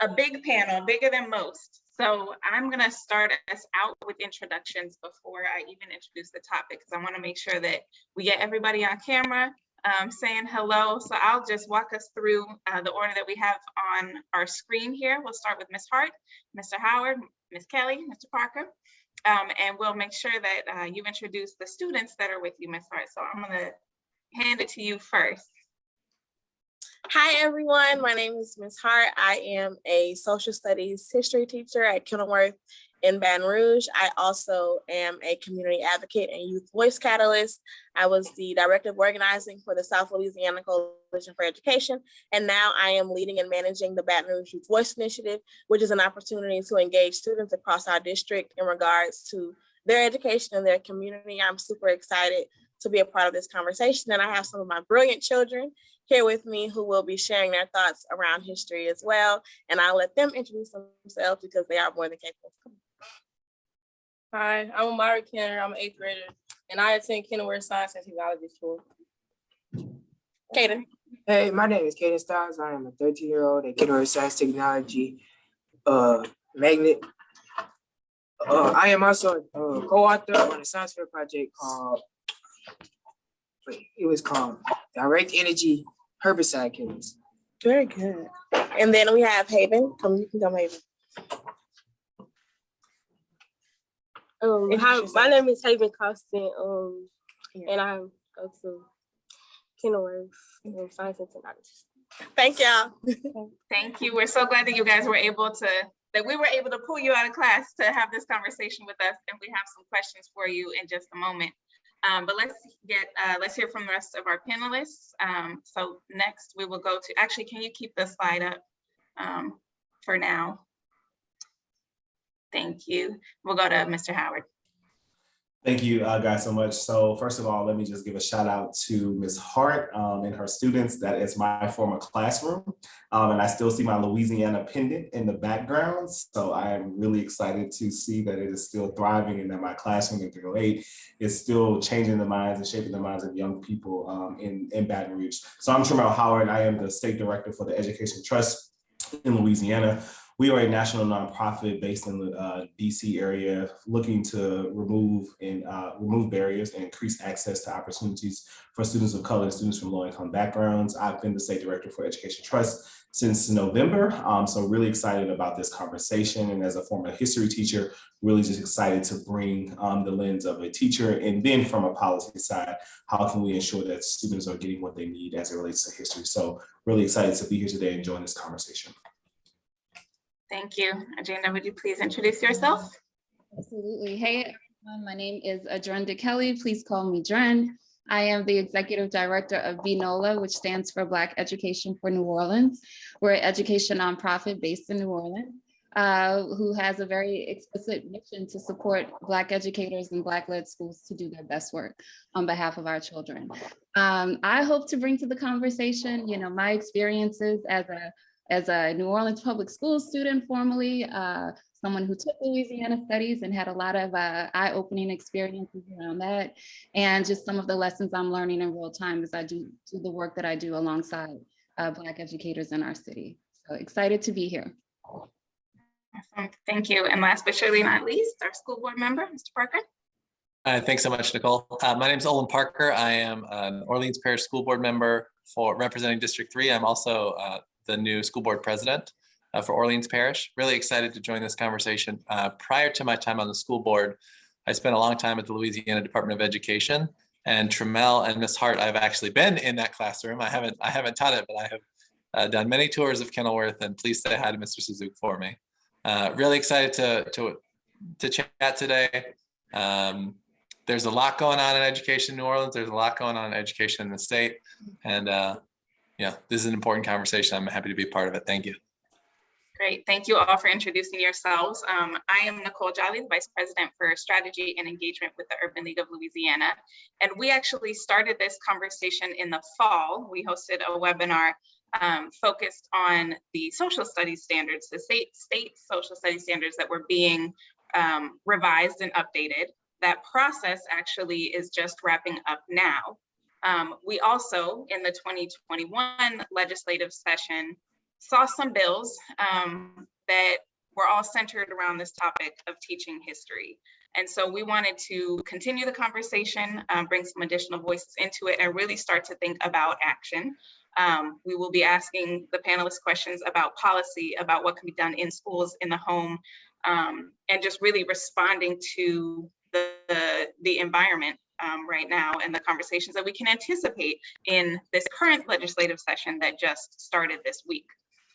a big panel, bigger than most. So I'm gonna start us out with introductions before I even introduce the topic, because I wanna make sure that we get everybody on camera saying hello. So I'll just walk us through the order that we have on our screen here. We'll start with Ms. Hart, Mr. Howard, Ms. Kelly, Mr. Parker, and we'll make sure that you introduce the students that are with you, Ms. Hart. So I'm gonna hand it to you first. Hi, everyone. My name is Ms. Hart. I am a social studies history teacher at Kenilworth in Baton Rouge. I also am a community advocate and youth voice catalyst. I was the director of organizing for the South Louisiana Coalition for Education, and now I am leading and managing the Baton Rouge Youth Voice Initiative, which is an opportunity to engage students across our district in regards to their education and their community. I'm super excited to be a part of this conversation, and I have some of my brilliant children here with me who will be sharing their thoughts around history as well. And I'll let them introduce themselves because they are more than capable. Hi, I'm Omari. I'm an 8th grader, and I attend Kenilworth Science and Technology School. Kaden. Hey, my name is Kaden Styles. I am a 13-year-old at Kenilworth Science Technology magnet. I am also a co-author on a science fair project called Direct Energy Herbicide Killers. Very good. And then we have Haven. You can come, Haven. Hi, my name is Haven Costin, and I go to Kenilworth Science and Technology. Thank y'all. Thank you. We're so glad that you guys were able to, that we were able to pull you out of class to have this conversation with us, and we have some questions for you in just a moment. But let's hear from the rest of our panelists. So next we will go to, actually, can you keep the slide up for now? Thank you. We'll go to Mr. Howard. Thank you guys so much. So first of all, let me just give a shout out to Ms. Hart and her students. That is my former classroom. And I still see my Louisiana pendant in the background. So I am really excited to see that it is still thriving and that my classroom in 308 is still changing the minds and shaping the minds of young people in Baton Rouge. So I'm Tramelle Howard. I am the state director for the Education Trust in Louisiana. We are a national nonprofit based in the DC area, looking to remove barriers and increase access to opportunities for students of color and students from low-income backgrounds. I've been the state director for Education Trust since November, so really excited about this conversation. And as a former history teacher, really just excited to bring the lens of a teacher. And then from a policy side, how can we ensure that students are getting what they need as it relates to history? So really excited to be here today and join this conversation. Thank you. Adrinda, would you please introduce yourself? Absolutely. Hey, everyone. My name is Adrinda Kelly. Please call me Dren. I am the executive director of NOLA, which stands for Black Education for New Orleans. We're an education nonprofit based in New Orleans, who has a very explicit mission to support Black educators and Black-led schools to do their best work on behalf of our children. I hope to bring to the conversation, my experiences as a New Orleans public school student formerly, someone who took Louisiana studies and had a lot of eye-opening experiences around that, and just some of the lessons I'm learning in real time as I do the work that I do alongside Black educators in our city. So excited to be here. Awesome. Thank you. And last but surely not least, our school board member, Mr. Parker. Thanks so much, Nicole. My name is Olin Parker. I am an Orleans Parish School Board member for representing District 3. I'm also the new school board president for Orleans Parish. Really excited to join this conversation. Prior to my time on the school board, I spent a long time at the Louisiana Department of Education, and Tramelle and Ms. Hart, I've actually been in that classroom. I haven't taught it, but I have done many tours of Kenilworth, and please say hi to Mr. Suzuki for me. Really excited to chat today. There's a lot going on in education in New Orleans. There's a lot going on in education in the state. And yeah, this is an important conversation. I'm happy to be a part of it. Thank you. Great. Thank you all for introducing yourselves. I am Nicole Jolly, the Vice President for Strategy and Engagement with the Urban League of Louisiana. And we actually started this conversation in the fall. We hosted a webinar focused on the social studies standards, the state social studies standards that were being revised and updated. That process actually is just wrapping up now. We also, in the 2021 legislative session, saw some bills that were all centered around this topic of teaching history. And so we wanted to continue the conversation, bring some additional voices into it, and really start to think about action. We will be asking the panelists questions about policy, about what can be done in schools, in the home, and just really responding to the environment right now and the conversations that we can anticipate in this current legislative session that just started this week.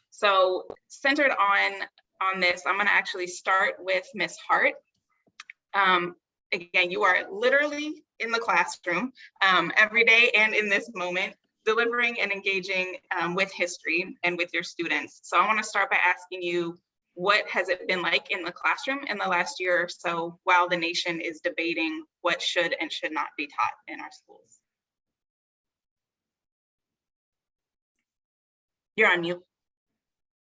So centered on this, I'm going to actually start with Ms. Hart. Again, you are literally in the classroom every day and in this moment, delivering and engaging with history and with your students. So I want to start by asking you, what has it been like in the classroom in the last year or so while the nation is debating what should and should not be taught in our schools? You're on mute.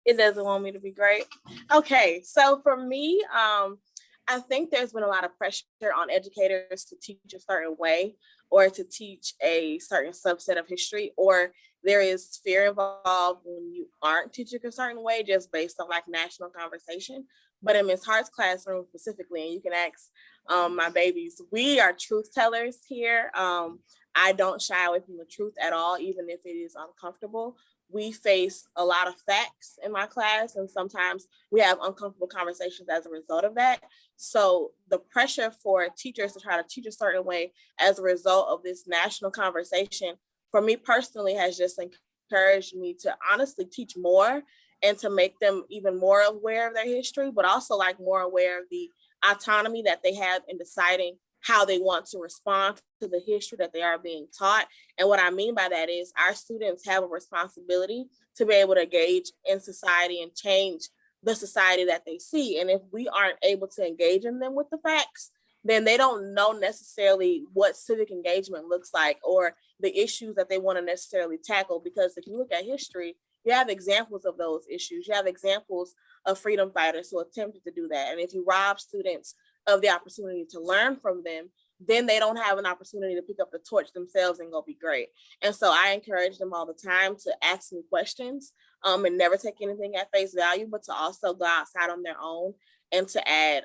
It doesn't want me to be great. Okay, so for me, I think there's been a lot of pressure on educators to teach a certain way or to teach a certain subset of history, or there is fear involved when you aren't teaching a certain way just based on like national conversation. But in Ms. Hart's classroom specifically, and you can ask my babies, we are truth tellers here. I don't shy away from the truth at all, even if it is uncomfortable. We face a lot of facts in my class, and sometimes we have uncomfortable conversations as a result of that. So the pressure for teachers to try to teach a certain way as a result of this national conversation, for me personally, has just encouraged me to honestly teach more and to make them even more aware of their history, but also like more aware of the autonomy that they have in deciding how they want to respond to the history that they are being taught. And what I mean by that is our students have a responsibility to be able to engage in society and change the society that they see. And if we aren't able to engage in them with the facts, then they don't know necessarily what civic engagement looks like or the issues that they want to necessarily tackle. Because if you look at history, you have examples of those issues. You have examples of freedom fighters who attempted to do that. And if you rob students of the opportunity to learn from them, then they don't have an opportunity to pick up the torch themselves and go be great. And so I encourage them all the time to ask me questions and never take anything at face value, but to also go outside on their own and to add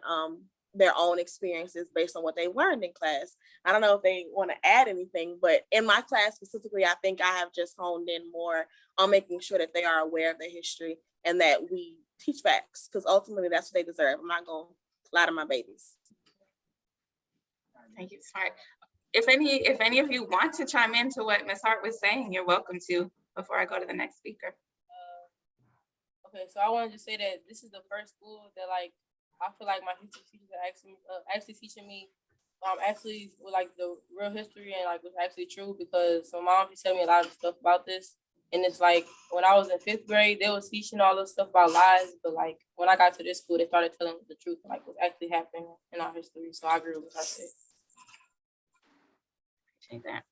their own experiences based on what they learned in class. I don't know if they want to add anything, but in my class specifically, I think I have just honed in more on making sure that they are aware of their history and that we teach facts, because ultimately that's what they deserve. I'm not going to lie to my babies. Thank you, Smart. If any of you want to chime into what Ms. Hart was saying, you're welcome to before I go to the next speaker. Okay, so I wanted to say that this is the first school that like I feel like my history teachers are actually teaching me actually with like the real history and like what's actually true, because my mom used to tell me a lot of stuff about this. And it's like when I was in 5th grade, they was teaching all this stuff about lies, but like when I got to this school, they started telling the truth, like what's actually happening in our history. So I agree with what I said. Appreciate that.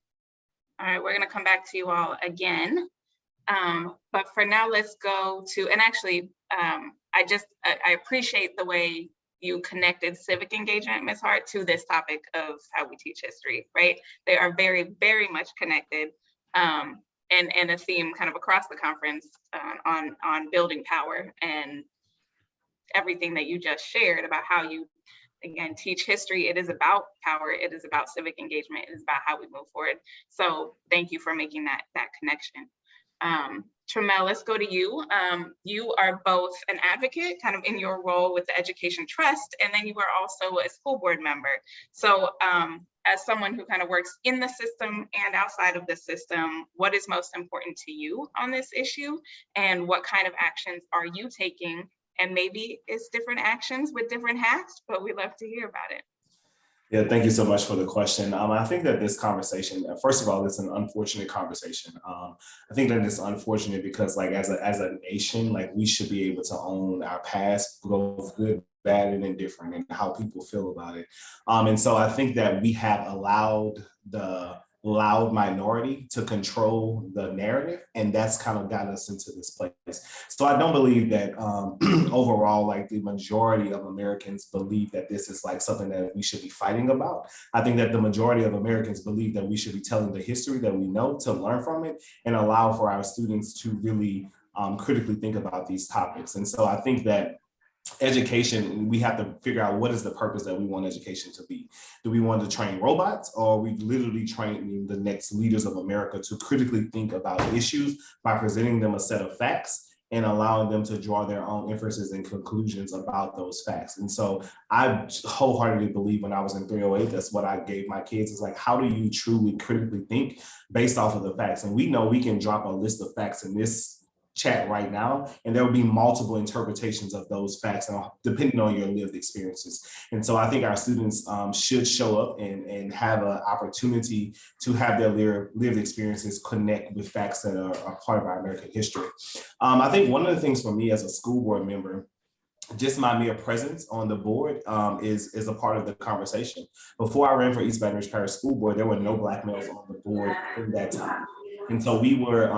All right, we're gonna come back to you all again. But for now, let's go to, and actually, I appreciate the way you connected civic engagement, Ms. Hart, to this topic of how we teach history, right? They are very, very much connected. And a theme kind of across the conference on building power and everything that you just shared about how you, again, teach history. It is about power. It is about civic engagement. It is about how we move forward. So thank you for making that connection. Tramelle, let's go to you. You are both an advocate kind of in your role with the Education Trust, and then you are also a school board member. So as someone who kind of works in the system and outside of the system, what is most important to you on this issue? And what kind of actions are you taking? And maybe it's different actions with different hats, but we'd love to hear about it. Yeah, thank you so much for the question. I think that this conversation, first of all, it's an unfortunate conversation. I think that it's unfortunate because like as a nation, like we should be able to own our past, both good, bad, and indifferent, and how people feel about it. And so I think that we have allowed the loud minority to control the narrative, and that's kind of got us into this place. So I don't believe that overall, like the majority of Americans believe that this is like something that we should be fighting about. I think that the majority of Americans believe that we should be telling the history that we know to learn from it and allow for our students to really critically think about these topics. And so I think that education, we have to figure out what is the purpose that we want education to be. Do we want to train robots, or are we literally training the next leaders of America to critically think about issues by presenting them a set of facts and allowing them to draw their own inferences and conclusions about those facts? And so I wholeheartedly believe when I was in 308, that's what I gave my kids, is like, how do you truly critically think based off of the facts? And we know we can drop a list of facts in this chat right now, and there will be multiple interpretations of those facts depending on your lived experiences. And so I think our students should show up and have an opportunity to have their lived experiences connect with facts that are part of our American history. I think one of the things for me as a school board member, just my mere presence on the board is a part of the conversation. Before I ran for East Baton Rouge Parish School Board, there were no Black males on the board at that time. And so we were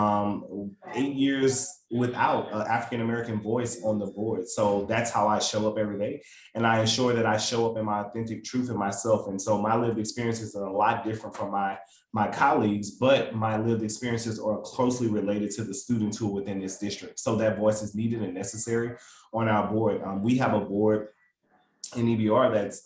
8 years without an African-American voice on the board. So that's how I show up every day. And I ensure that I show up in my authentic truth and myself. And so my lived experiences are a lot different from my colleagues, but my lived experiences are closely related to the students who are within this district. So that voice is needed and necessary on our board. We have a board in EBR that's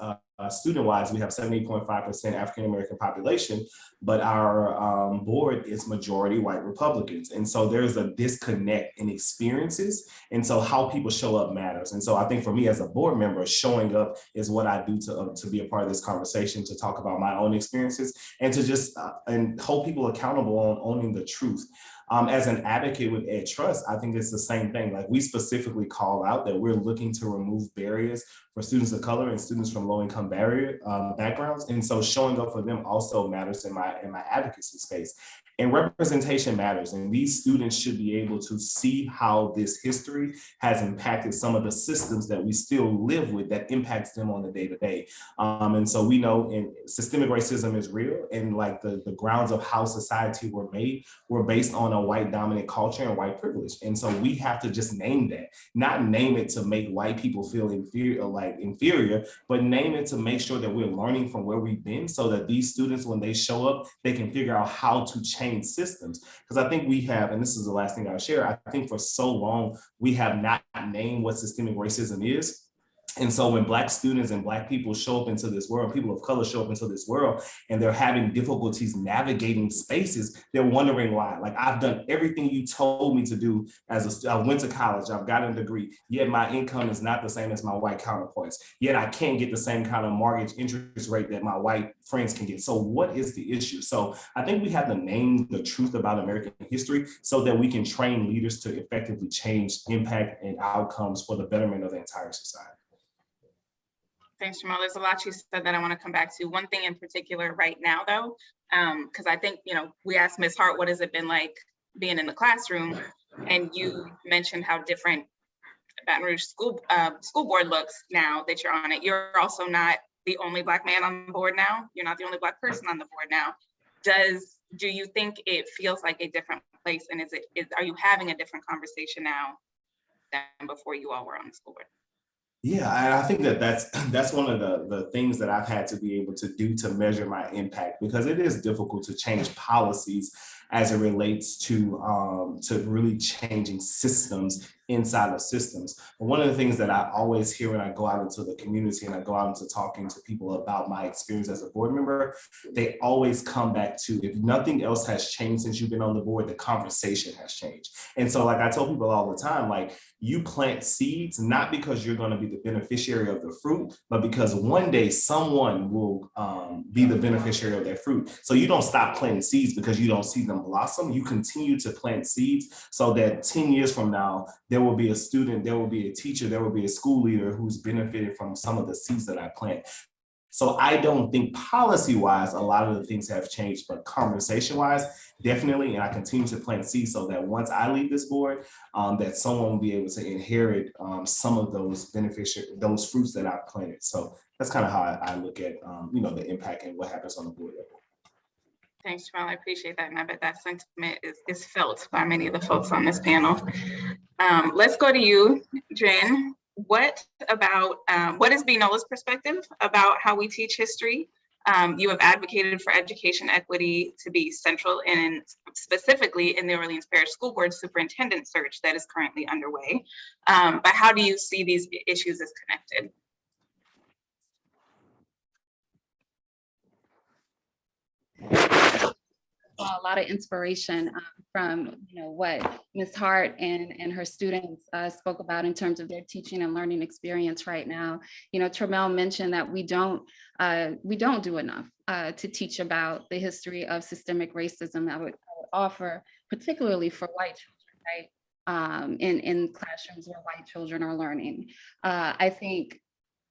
student-wise, we have 78.5% African-American population, but our board is majority white Republicans. And so there's a disconnect in experiences. And so how people show up matters. And so I think for me as a board member, showing up is what I do to be a part of this conversation, to talk about my own experiences and to just and hold people accountable on owning the truth. As an advocate with Ed Trust, I think it's the same thing. Like, we specifically call out that we're looking to remove barriers for students of color and students from low-income backgrounds. And so showing up for them also matters in my advocacy space. And representation matters. And these students should be able to see how this history has impacted some of the systems that we still live with that impacts them on the day-to-day. And so we know systemic racism is real, and like the grounds of how society were made were based on a white dominant culture and white privilege. And so we have to just name that, not name it to make white people feel inferior, but name it to make sure that we're learning from where we've been, so that these students, when they show up, they can figure out how to change systems. Because I think we have, and this is the last thing I'll share, I think for so long we have not named what systemic racism is. And so when Black students and Black people show up into this world, people of color show up into this world, and they're having difficulties navigating spaces, they're wondering why. Like, I've done everything you told me to do I went to college, I've got a degree, yet my income is not the same as my white counterparts. Yet I can't get the same kind of mortgage interest rate that my white friends can get. So what is the issue? So I think we have to name the truth about American history so that we can train leaders to effectively change impact and outcomes for the betterment of the entire society. Thanks, Tramelle. There's a lot you said that I want to come back to. One thing in particular right now, though, because I think, we asked Ms. Hart, what has it been like being in the classroom? And you mentioned how different Baton Rouge school board looks now that you're on it. You're also not the only Black man on the board now. You're not the only Black person on the board now. Do you think it feels like a different place? And are you having a different conversation now than before you all were on the school board? Yeah, I think that's one of the things that I've had to be able to do to measure my impact, because it is difficult to change policies as it relates to really changing systems inside of systems. But one of the things that I always hear when I go out into the community and I go out into talking to people about my experience as a board member, they always come back to, if nothing else has changed since you've been on the board, the conversation has changed. And so, like I tell people all the time, like, you plant seeds, not because you're going to be the beneficiary of the fruit, but because one day someone will be the beneficiary of that fruit. So you don't stop planting seeds because you don't see them blossom. You continue to plant seeds so that 10 years from now, there will be a student, there will be a teacher, there will be a school leader who's benefited from some of the seeds that I plant. So I don't think policy-wise, a lot of the things have changed, but conversation-wise, definitely. And I continue to plant seeds so that once I leave this board, that someone will be able to inherit some of those those fruits that I've planted. So that's kind of how I look at, the impact and what happens on the board level. Thanks, Tramelle. I appreciate that. And I bet that sentiment is felt by many of the folks on this panel. Let's go to you, Jen. What is BNOLA's perspective about how we teach history You have advocated for education equity to be central in, specifically in the Orleans Parish School Board superintendent search that is currently underway. But how do you see these issues as connected? A lot of inspiration from what Ms. Hart and her students spoke about in terms of their teaching and learning experience right now. Tramelle mentioned that we don't do enough to teach about the history of systemic racism. I would offer, particularly for white children, right, in classrooms where white children are learning. I think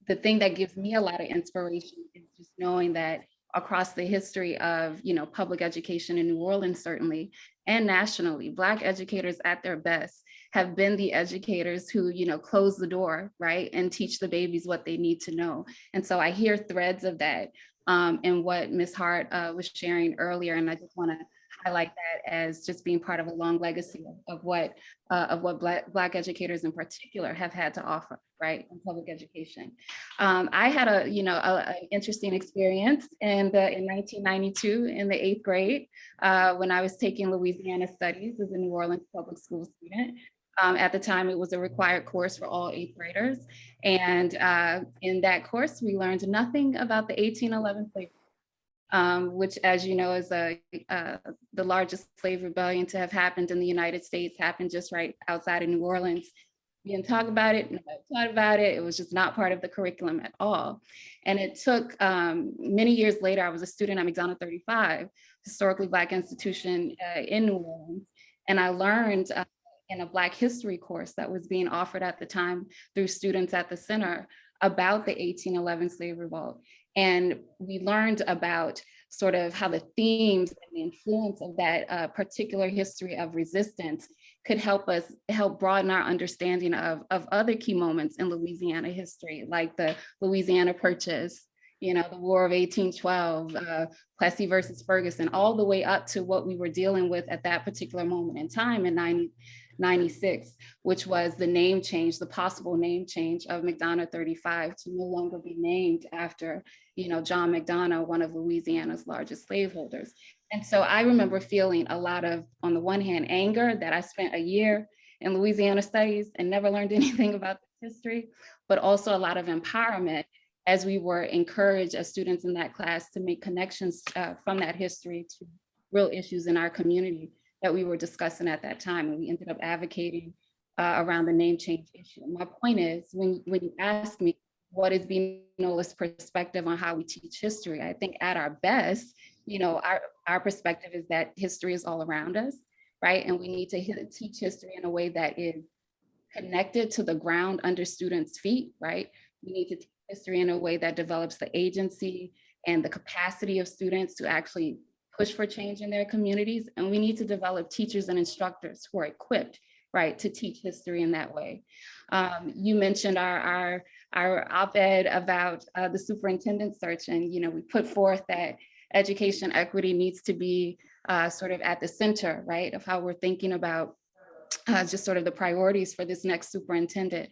the thing that gives me a lot of inspiration is just knowing that across the history of public education in New Orleans, certainly, and nationally, Black educators at their best have been the educators who close the door, right, and teach the babies what they need to know. And so I hear threads of that in what Ms. Hart was sharing earlier, and I just want to highlight that as just being part of a long legacy of what Black educators in particular have had to offer, right, in public education. I had an interesting experience in 1992 in the 8th grade when I was taking Louisiana Studies as a New Orleans public school student. At the time, it was a required course for all 8th graders. And in that course, we learned nothing about the 1811 slavery, which, as you know, is the largest slave rebellion to have happened in the United States, happened just right outside of New Orleans. We didn't talk about it, nobody taught about it. It was just not part of the curriculum at all. And it took many years later, I was a student at McDonough 35, historically Black institution in New Orleans. And I learned in a Black history course that was being offered at the time through students at the center about the 1811 slave revolt. And we learned about sort of how the themes and the influence of that particular history of resistance could help broaden our understanding of other key moments in Louisiana history, like the Louisiana Purchase, the War of 1812, Plessy versus Ferguson, all the way up to what we were dealing with at that particular moment in time in 1996, which was the name change, the possible name change of McDonough 35 to no longer be named after, John McDonough, one of Louisiana's largest slaveholders. And so I remember feeling a lot of, on the one hand, anger that I spent a year in Louisiana studies and never learned anything about this history, but also a lot of empowerment as we were encouraged as students in that class to make connections from that history to real issues in our community that we were discussing at that time. And we ended up advocating around the name change issue. My point is, when you ask me, what is NOLA's perspective on how we teach history? I think at our best, our perspective is that history is all around us, right? And we need to teach history in a way that is connected to the ground under students' feet, right? We need to teach history in a way that develops the agency and the capacity of students to actually push for change in their communities. And we need to develop teachers and instructors who are equipped, right, to teach history in that way. You mentioned our op-ed about the superintendent search, and we put forth that education equity needs to be sort of at the center, right, of how we're thinking about just sort of the priorities for this next superintendent.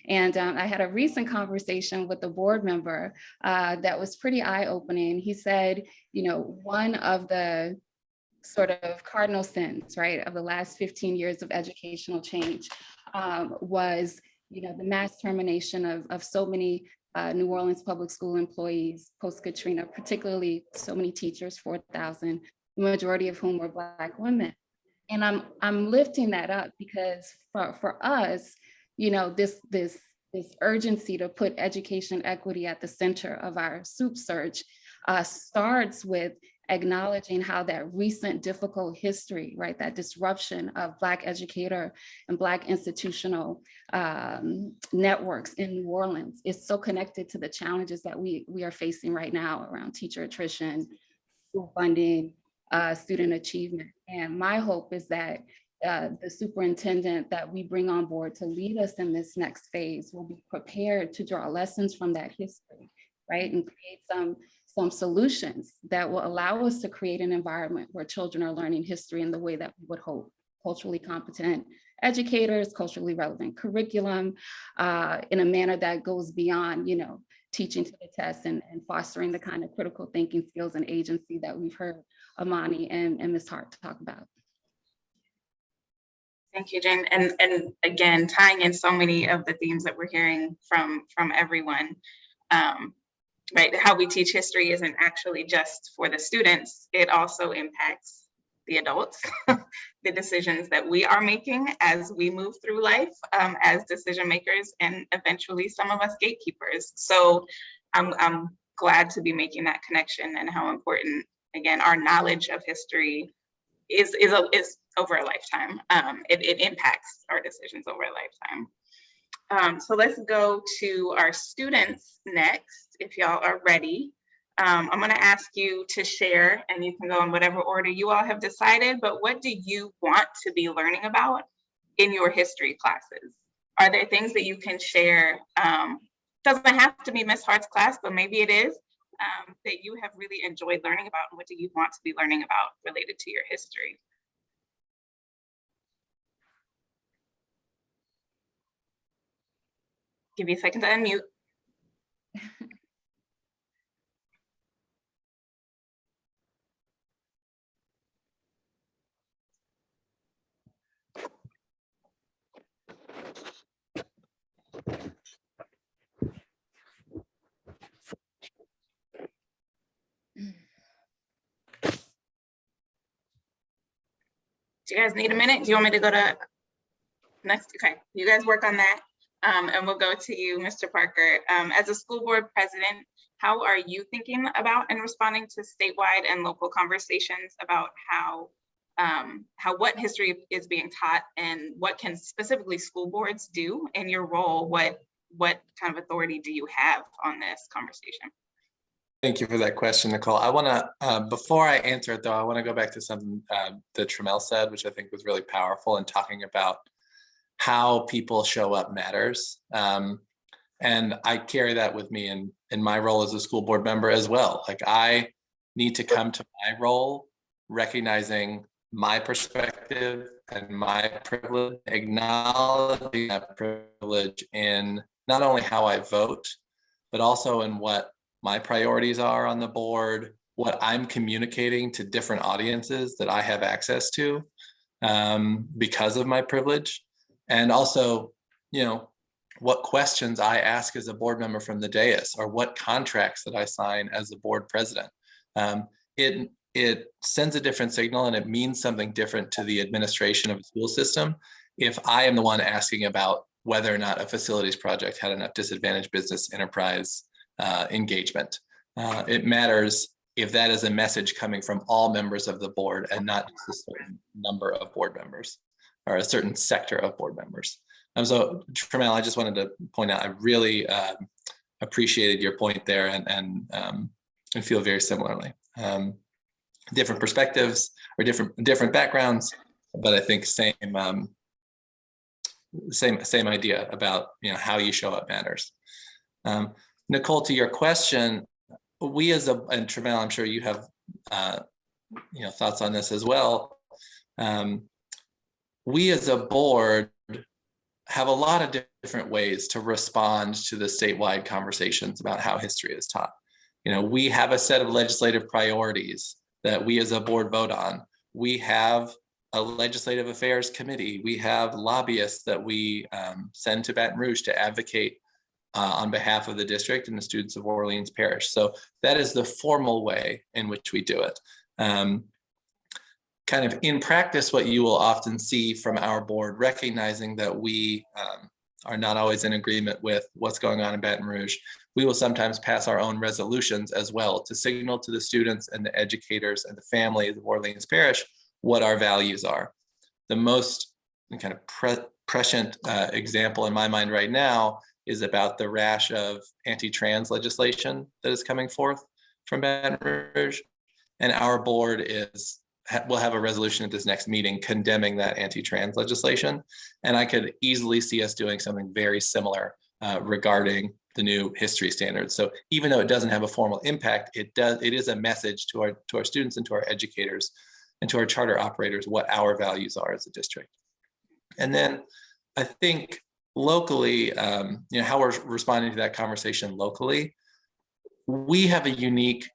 And I had a recent conversation with a board member that was pretty eye-opening. He said, one of the sort of cardinal sins, right, of the last 15 years of educational change was, the mass termination of so many New Orleans public school employees post-Katrina, particularly so many teachers, 4,000, the majority of whom were Black women. And I'm lifting that up because for us, this urgency to put education equity at the center of our soup search starts with acknowledging how that recent difficult history, right, that disruption of Black educator and Black institutional networks in New Orleans is so connected to the challenges that we are facing right now around teacher attrition, school funding, student achievement. And my hope is that the superintendent that we bring on board to lead us in this next phase will be prepared to draw lessons from that history, right, and create some solutions that will allow us to create an environment where children are learning history in the way that we would hope, culturally competent, educators, culturally relevant curriculum in a manner that goes beyond, teaching to the test and fostering the kind of critical thinking skills and agency that we've heard Omari and Ms. Hart talk about. Thank you, Jen. And again, tying in so many of the themes that we're hearing from everyone, right? How we teach history isn't actually just for the students. It also impacts the adults, the decisions that we are making as we move through life as decision makers, and eventually some of us gatekeepers. So I'm glad to be making that connection, and how important, again, our knowledge of history is over a lifetime. It impacts our decisions over a lifetime. So let's go to our students next, if y'all are ready. I'm going to ask you to share, and you can go in whatever order you all have decided, but what do you want to be learning about in your history classes? Are there things that you can share? Doesn't have to be Ms. Hart's class, but maybe it is, that you have really enjoyed learning about, and what do you want to be learning about related to your history? Give you a second to unmute. Do you guys need a minute? Do you want me to go to next? Okay, you guys work on that. And we'll go to you, Mr. Parker. As a school board president, how are you thinking about and responding to statewide and local conversations about how what history is being taught, and what can specifically school boards do in your role? What kind of authority do you have on this conversation? Thank you for that question, Nicole. I want to, before I answer it though, I want to go back to something that Tramelle said, which I think was really powerful in talking about how people show up matters. And I carry that with me in my role as a school board member as well. Like, I need to come to my role recognizing my perspective and my privilege, acknowledging that privilege in not only how I vote, but also in what my priorities are on the board, what I'm communicating to different audiences that I have access to because of my privilege. And also, what questions I ask as a board member from the dais, or what contracts that I sign as a board president. It sends a different signal, and it means something different to the administration of a school system if I am the one asking about whether or not a facilities project had enough disadvantaged business enterprise engagement. It matters if that is a message coming from all members of the board and not just a certain number of board members or a certain sector of board members. So Tramelle, I just wanted to point out, I really appreciated your point there, and feel very similarly. Different perspectives or different backgrounds, but I think same idea about how you show up matters. Nicole, to your question, we and Tramelle, I'm sure you have thoughts on this as well. We as a board have a lot of different ways to respond to the statewide conversations about how history is taught. We have a set of legislative priorities that we as a board vote on. We have a legislative affairs committee. We have lobbyists that we send to Baton Rouge to advocate on behalf of the district and the students of Orleans Parish. So that is the formal way in which we do it. Kind of in practice, what you will often see from our board, recognizing that we are not always in agreement with what's going on in Baton Rouge, we will sometimes pass our own resolutions as well to signal to the students and the educators and the families of Orleans Parish what our values are. The most kind of prescient example in my mind right now is about the rash of anti-trans legislation that is coming forth from Baton Rouge. And our board will have a resolution at this next meeting condemning that anti-trans legislation. And I could easily see us doing something very similar regarding the new history standards. So even though it doesn't have a formal impact, it is a message to our students and to our educators and to our charter operators what our values are as a district. And then I think locally, how we're responding to that conversation locally, we have a unique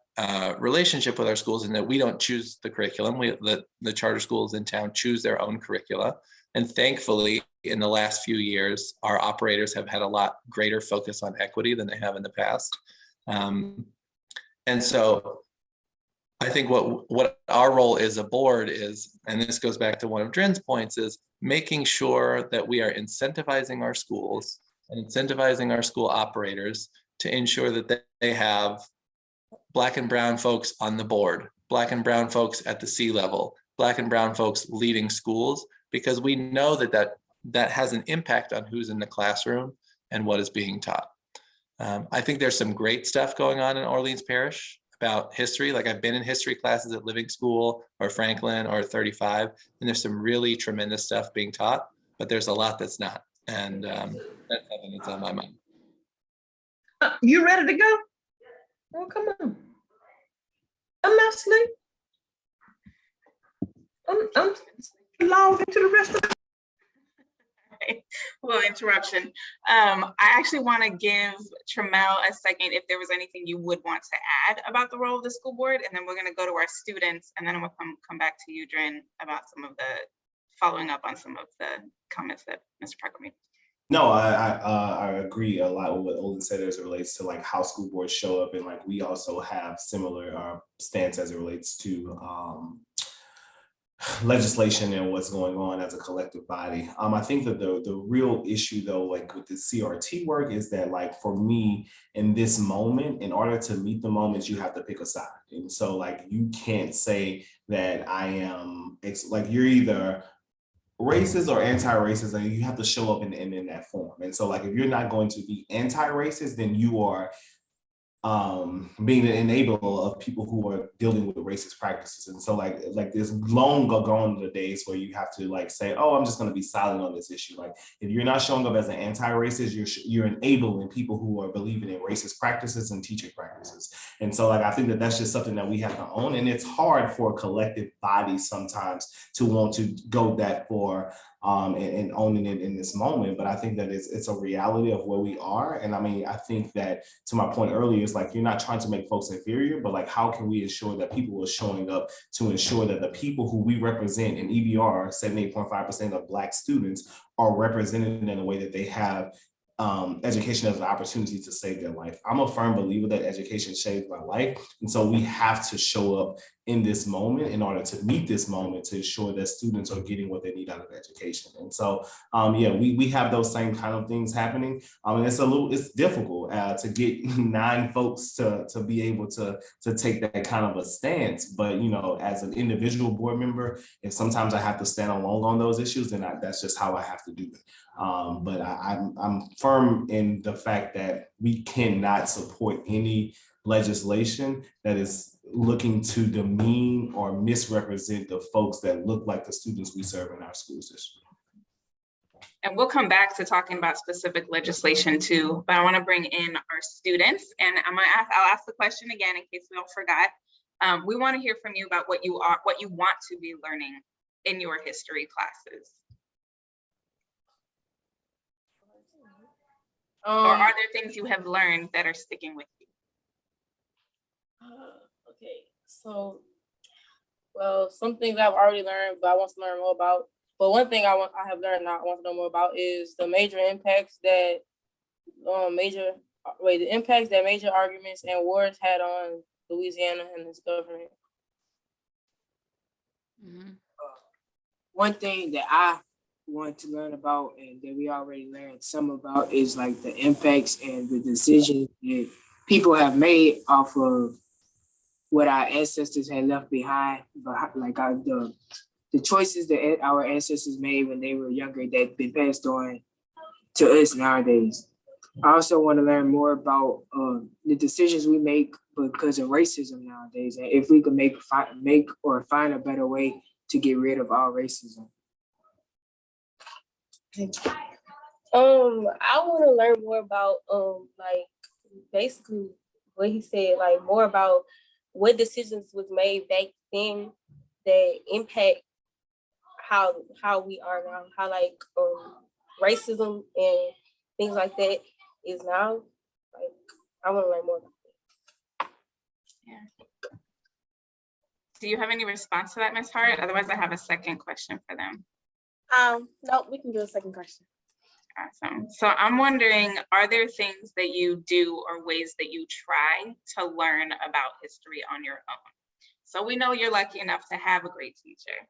relationship with our schools in that we don't choose the curriculum. The charter schools in town choose their own curricula. And thankfully, in the last few years, our operators have had a lot greater focus on equity than they have in the past. And so I think what our role as a board is, and this goes back to one of Drin's points, is making sure that we are incentivizing our schools and incentivizing our school operators to ensure that they have Black and brown folks on the board, Black and brown folks at the C level, Black and brown folks leading schools, because we know that has an impact on who's in the classroom and what is being taught. I think there's some great stuff going on in Orleans Parish about history. Like I've been in history classes at Living School or Franklin or 35, and there's some really tremendous stuff being taught, but there's a lot that's not. And that's something that's on my mind. You ready to go? Oh, come on. I'm not asleep. I'm logged into the rest of the Well, interruption. I actually want to give Tramelle a second if there was anything you would want to add about the role of the school board, and then we're going to go to our students, and then I'm going to come back to you, Drin, about some of the following up on some of the comments that Mr. Parker made. No, I agree a lot with what Olin said as it relates to like how school boards show up, and like we also have similar stance as it relates to legislation and what's going on as a collective body. I think that the real issue though, like with the CRT work, is that like for me in this moment, in order to meet the moments, you have to pick a side. And so like you can't say that I am like you're either racist or anti-racist, and you have to show up in that form. And so like if you're not going to be anti-racist, then you are being an enabler of people who are dealing with racist practices. And so like there's long gone the days where you have to like say, oh, I'm just going to be silent on this issue. Like if you're not showing up as an anti-racist, you're enabling people who are believing in racist practices and teaching practices. And so like I think that that's just something that we have to own, and it's hard for a collective body sometimes to want to go that far and owning it in this moment. But I think that it's a reality of where we are. And I mean, I think that to my point earlier, it's like you're not trying to make folks inferior, but like how can we ensure that people are showing up to ensure that the people who we represent in EBR, 78.5% of Black students, are represented in a way that they have education as an opportunity to save their life. I'm a firm believer that education saved my life. And so we have to show up in this moment in order to meet this moment to ensure that students are getting what they need out of education. And so, yeah, we have those same kind of things happening. And it's difficult to get 9 folks to be able to take that kind of a stance. But, you know, as an individual board member, if sometimes I have to stand alone on those issues, then that's just how I have to do it. But I'm firm in the fact that we cannot support any legislation that is looking to demean or misrepresent the folks that look like the students we serve in our school district. And we'll come back to talking about specific legislation too, but I want to bring in our students, and I'll ask the question again in case we all forgot. We want to hear from you about what you want to be learning in your history classes. Or are there things you have learned that are sticking with you? Okay, so, well, some things I've already learned, but I want to learn more about. But one thing I have learned I want to know more about is the major impacts that major arguments and wars had on Louisiana and its government. Mm-hmm. One thing that I want to learn about and that we already learned some about is like the impacts and the decisions that people have made off of what our ancestors had left behind, but like the choices that our ancestors made when they were younger that been passed on to us nowadays. I also want to learn more about the decisions we make because of racism nowadays, and if we could make or find a better way to get rid of all racism. I want to learn more about like basically what he said, like more about what decisions was made back then that impact how we are now, how like racism and things like that is now. Like I want to learn more about it. Yeah. Do you have any response to that, Ms. Hart? Otherwise, I have a second question for them. No, we can do a second question. Awesome. So I'm wondering, are there things that you do or ways that you try to learn about history on your own? So we know you're lucky enough to have a great teacher,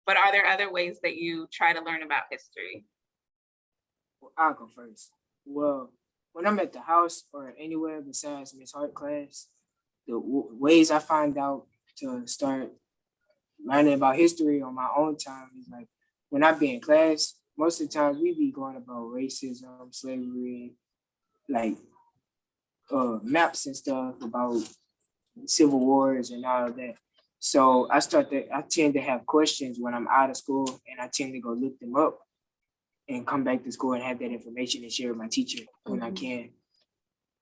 but are there other ways that you try to learn about history? Well, I'll go first. Well, when I'm at the house or anywhere besides Miss Hart class, the ways I find out to start learning about history on my own time is like when I be in class, most of the times we be going about racism, slavery, like maps and stuff about civil wars and all of that. So I tend to have questions when I'm out of school, and I tend to go look them up and come back to school and have that information and share with my teacher when I can.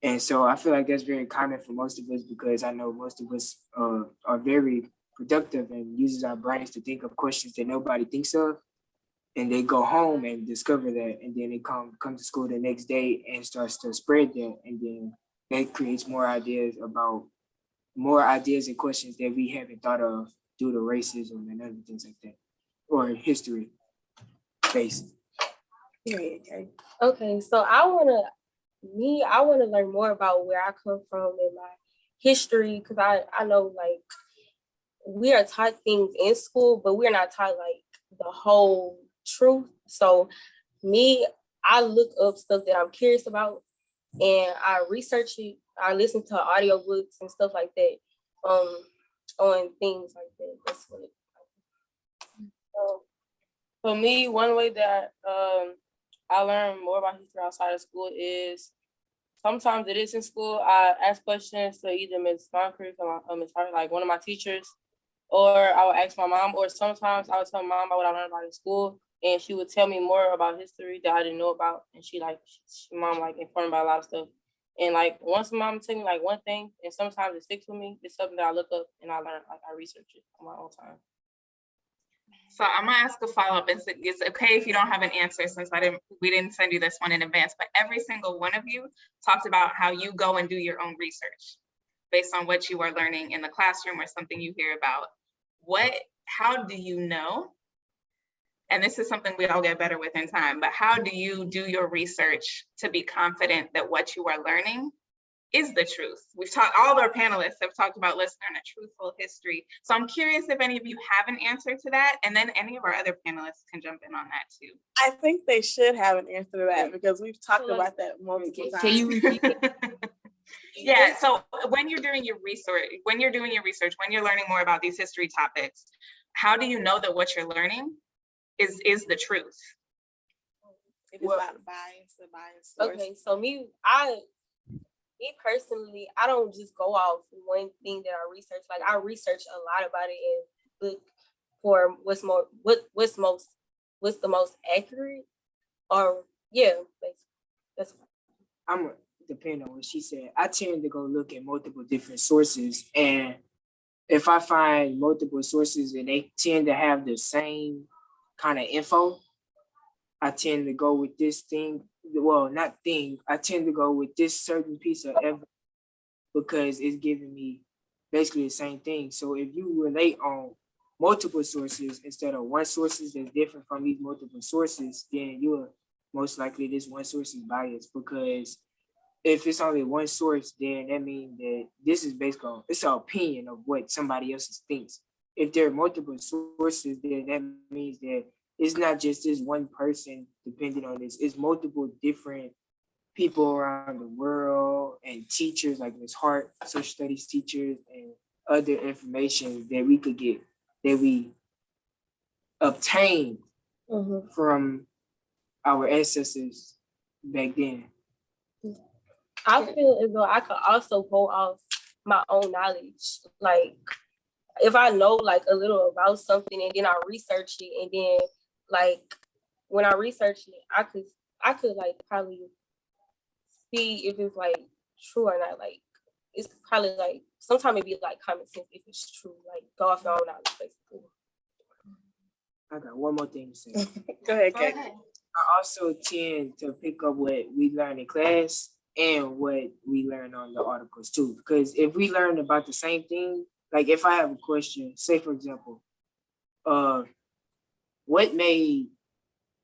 And so I feel like that's very common for most of us because I know most of us are very productive and uses our brains to think of questions that nobody thinks of. And they go home and discover that, and then they come to school the next day and starts to spread that, and then that creates more ideas and questions that we haven't thought of due to racism and other things like that, or history based. Okay, so I wanna learn more about where I come from and my history, because I know like we are taught things in school, but we're not taught like the whole truth. So I look up stuff that I'm curious about and I research it. I listen to audiobooks and stuff like that on things like that. That's what it For me, one way that I learn more about history outside of school is sometimes it is in school. I ask questions to either Ms. Moncrief or Ms. Hart, like one of my teachers, or I would ask my mom, or sometimes I would tell my mom about what I learned about in school, and she would tell me more about history that I didn't know about, and mom informed about a lot of stuff. And like once mom tell me like one thing, and sometimes it sticks with me, it's something that I look up and I learn, like I research it on my own time. So I'm gonna ask a follow-up. It's okay if you don't have an answer since we didn't send you this one in advance, but every single one of you talked about how you go and do your own research based on what you are learning in the classroom or something you hear about. How do you know? And this is something we all get better with in time, but how do you do your research to be confident that what you are learning is the truth? All of our panelists have talked about let's learn a truthful history. So I'm curious if any of you have an answer to that, and then any of our other panelists can jump in on that too. I think they should have an answer to that because we've talked about that multiple times. Can you repeat it? Yeah, so when you're doing your research, when you're learning more about these history topics, how do you know that what you're learning is the truth? It is not a bias, source. Okay, so me personally, I don't just go off one thing that I research. Like I research a lot about it and look for what's the most accurate. Or yeah, that's. I'm depending on what she said. I tend to go look at multiple different sources, and if I find multiple sources and they tend to have the same kind of info, I tend to go with this thing. Well, not thing. I tend to go with this certain piece of evidence because it's giving me basically the same thing. So if you relate on multiple sources instead of one source that's different from these multiple sources, then you're most likely this one source is biased, because if it's only one source, then that means that this is based on, it's an opinion of what somebody else thinks. If there are multiple sources, then that means that it's not just this one person depending on this, it's multiple different people around the world and teachers like Ms. Hart, social studies teachers, and other information that we could get, that we obtained from our ancestors back then. I feel as though I could also go off my own knowledge. Like if I know like a little about something and then I research it, and then like when I research it, I could like probably see if it's like true or not. Like it's probably like sometimes it'd be like common sense if it's true. Like go off your own knowledge basically. I got one more thing to say. Go ahead, Go Kate. ahead. I also tend to pick up what we learn in class and what we learn on the articles too. Because if we learn about the same thing, like if I have a question, say for example, what made,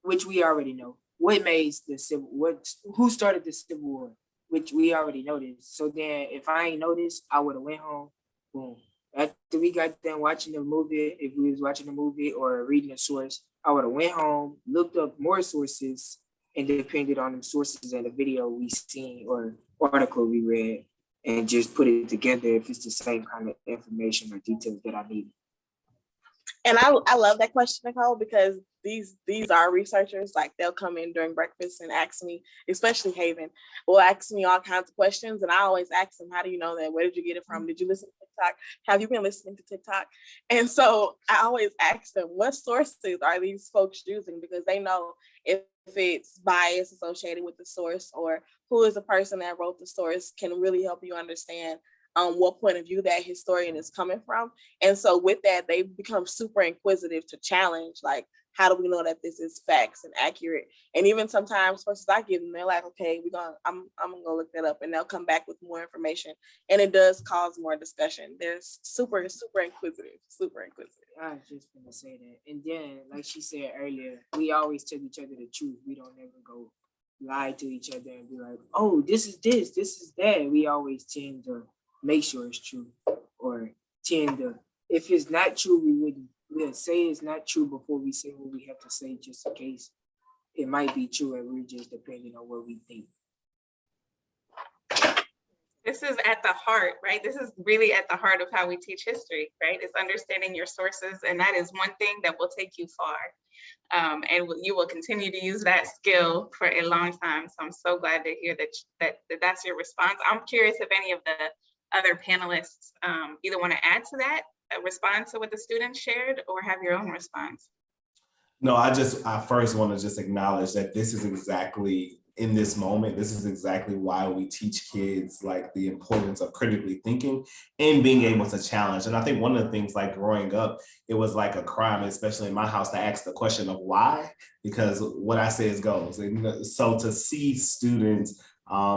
which we already know, what made the civil, who started the Civil War, which we already know this. So then if I ain't know this, I would have went home, boom. After we got done watching the movie, if we was watching the movie or reading a source, I would have went home, looked up more sources, and depended on the sources and the video we seen or article we read, and just put it together if it's the same kind of information or details that I need. And I love that question, Nicole, because these are researchers. Like they'll come in during breakfast and ask me, especially Haven, will ask me all kinds of questions. And I always ask them, how do you know that? Where did you get it from? Did you listen to TikTok? Have you been listening to TikTok? And so I always ask them, what sources are these folks using? Because they know if it's bias associated with the source or who is the person that wrote the source can really help you understand what point of view that historian is coming from. And so with that, they become super inquisitive to challenge, like, how do we know that this is facts and accurate? And even sometimes sources I give them, they're like, okay, I'm gonna go look that up, and they'll come back with more information. And it does cause more discussion. They're super inquisitive, super inquisitive. I was just gonna say that. And then, like she said earlier, we always tell each other the truth. We don't ever go lie to each other and be like, oh, this is that. We always tend to make sure it's true, or tend to, if it's not true, we'll say it's not true before we say what we have to say, just in case it might be true and we're just depending on what we think. This is at the heart, right? This is really at the heart of how we teach history, right? It's understanding your sources, and that is one thing that will take you far. And you will continue to use that skill for a long time. So I'm so glad to hear that's your response. I'm curious if any of the other panelists either want to add to that, respond to what the students shared, or have your own response. No, I first want to just acknowledge that this is exactly, in this moment, this is exactly why we teach kids like the importance of critically thinking and being able to challenge. And I think one of the things, like growing up, it was like a crime, especially in my house, to ask the question of why, because what I say is goes. And so to see students,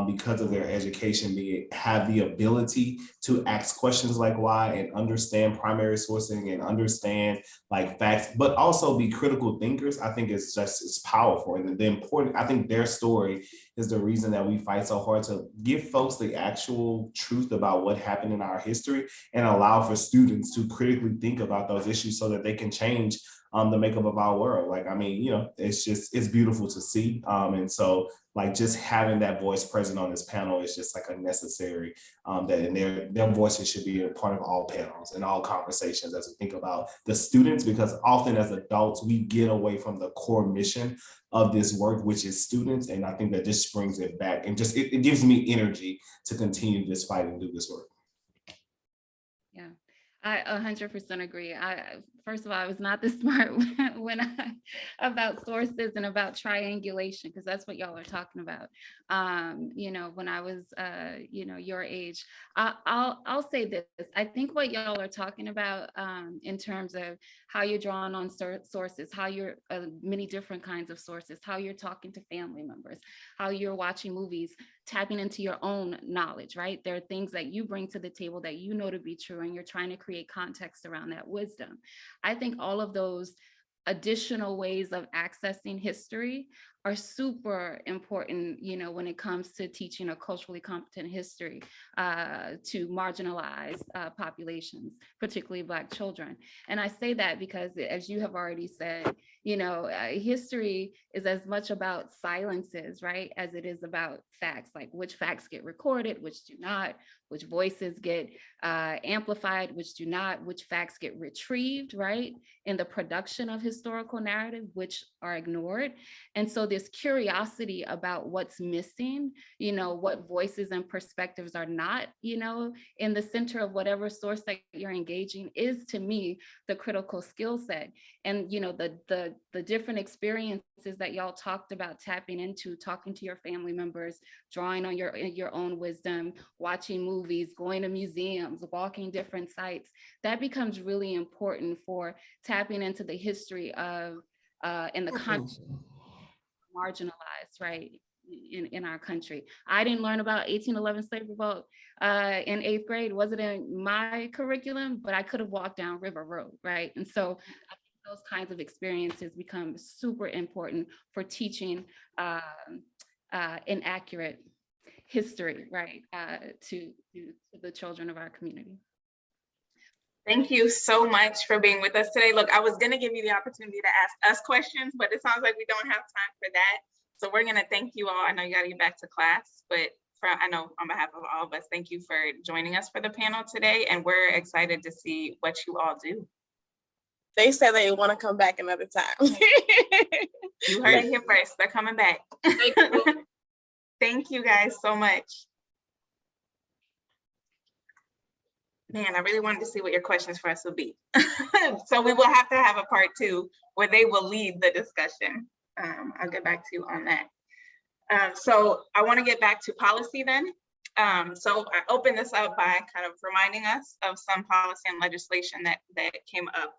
because of their education, have the ability to ask questions like why, and understand primary sourcing and understand like facts, but also be critical thinkers, I think it's powerful. And the important, I think their story is the reason that we fight so hard to give folks the actual truth about what happened in our history and allow for students to critically think about those issues so that they can change the makeup of our world. Like, I mean, you know, it's beautiful to see. And so like just having that voice present on this panel is just like a necessary, that their voices should be a part of all panels and all conversations as we think about the students, because often as adults, we get away from the core mission of this work, which is students. And I think that just brings it back and just, it gives me energy to continue this fight and do this work. Yeah, I 100% agree. First of all, I was not this smart about sources and about triangulation, because that's what y'all are talking about. You know, when I was, you know, your age, I'll say this. I think what y'all are talking about in terms of how you're drawing on sources, how you're many different kinds of sources, how you're talking to family members, how you're watching movies, tapping into your own knowledge, right? There are things that you bring to the table that you know to be true, and you're trying to create context around that wisdom. I think all of those additional ways of accessing history are super important, you know, when it comes to teaching a culturally competent history to marginalized populations, particularly Black children. And I say that because, as you have already said, you know, history is as much about silences, right, as it is about facts, like which facts get recorded, which do not, which voices get amplified, which do not, which facts get retrieved, right, in the production of historical narrative, which are ignored. And so the this curiosity about what's missing, you know, what voices and perspectives are not, you know, in the center of whatever source that you're engaging is, to me, the critical skill set. And, you know, the different experiences that y'all talked about tapping into, talking to your family members, drawing on your own wisdom, watching movies, going to museums, walking different sites, that becomes really important for tapping into the history of in the country, marginalized, right, in our country. I didn't learn about 1811 slave revolt in 8th grade. Wasn't in my curriculum, but I could have walked down River Road, right? And so I think those kinds of experiences become super important for teaching inaccurate history, right, to the children of our community. Thank you so much for being with us today. Look, I was going to give you the opportunity to ask us questions, but it sounds like we don't have time for that. So we're going to thank you all. I know you got to get back to class, but I know on behalf of all of us, thank you for joining us for the panel today. And we're excited to see what you all do. They said they want to come back another time. You heard it here first. They're coming back. Thank you. Thank you guys so much. Man, I really wanted to see what your questions for us would be. So we will have to have a part 2 where they will lead the discussion. I'll get back to you on that. So I want to get back to policy then. So I opened this up by kind of reminding us of some policy and legislation that came up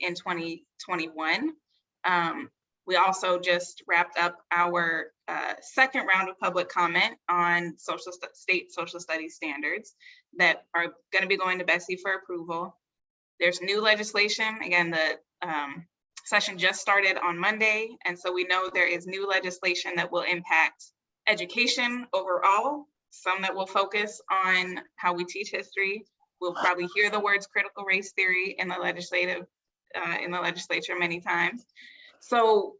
in 2021. We also just wrapped up our second round of public comment on state social studies standards that are going to be going to Bessie for approval. There's new legislation. Again, the session just started on Monday, and so we know there is new legislation that will impact education overall, some that will focus on how we teach history. We'll probably hear the words critical race theory in the legislature many times. So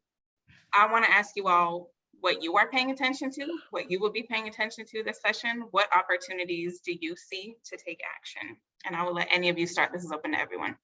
I want to ask you all what you are paying attention to, what you will be paying attention to this session. What opportunities do you see to take action? And I will let any of you start. This is open to everyone.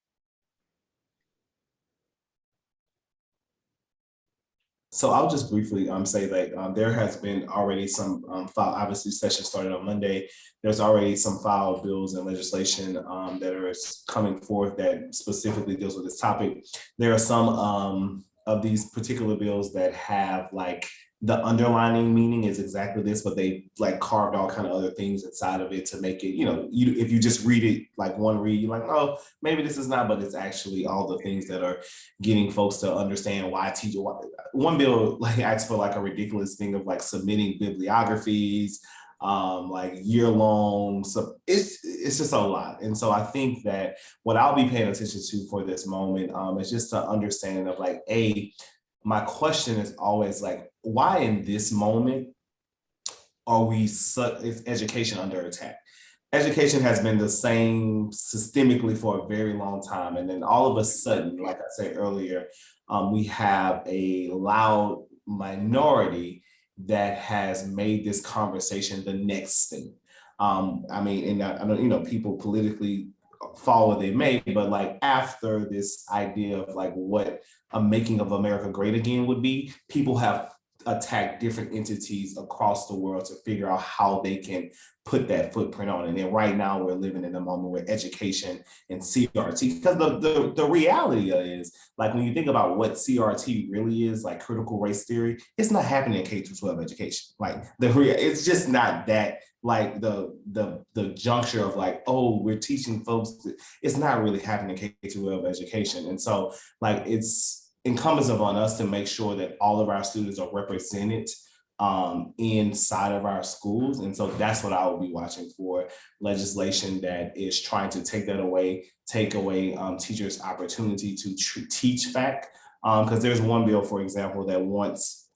So I'll just briefly say that there has been already some obviously session started on Monday. There's already some filed bills and legislation that are coming forth that specifically deals with this topic. There are some of these particular bills that have like the underlining meaning is exactly this, but they like carved all kind of other things inside of it to make it, you know, if you just read it like one read, you're like, oh, maybe this is not, but it's actually all the things that are getting folks to understand why teacher. One bill like asks for like a ridiculous thing of like submitting bibliographies, like year-long. So it's just a lot. And so I think that what I'll be paying attention to for this moment is just to understand of like, my question is always like, why in this moment is education under attack? Education has been the same systemically for a very long time. And then all of a sudden, like I said earlier, we have a loud minority that has made this conversation the next thing. I mean, and I don't, you know, people politically fall where they may, but like after this idea of like what a making of America great again would be, people have attacked different entities across the world to figure out how they can put that footprint on. And then right now we're living in a moment where education and CRT, because the reality is like when you think about what CRT really is, like critical race theory, it's not happening in K-12 education. Like it's just not that like the juncture of like, oh, we're teaching folks, it's not really happening in K-12 education. And so like it's incumbent upon us to make sure that all of our students are represented inside of our schools. And so that's what I will be watching for, legislation that is trying to take that away, take away teachers' opportunity to teach fact. Because there's one bill, for example, that wants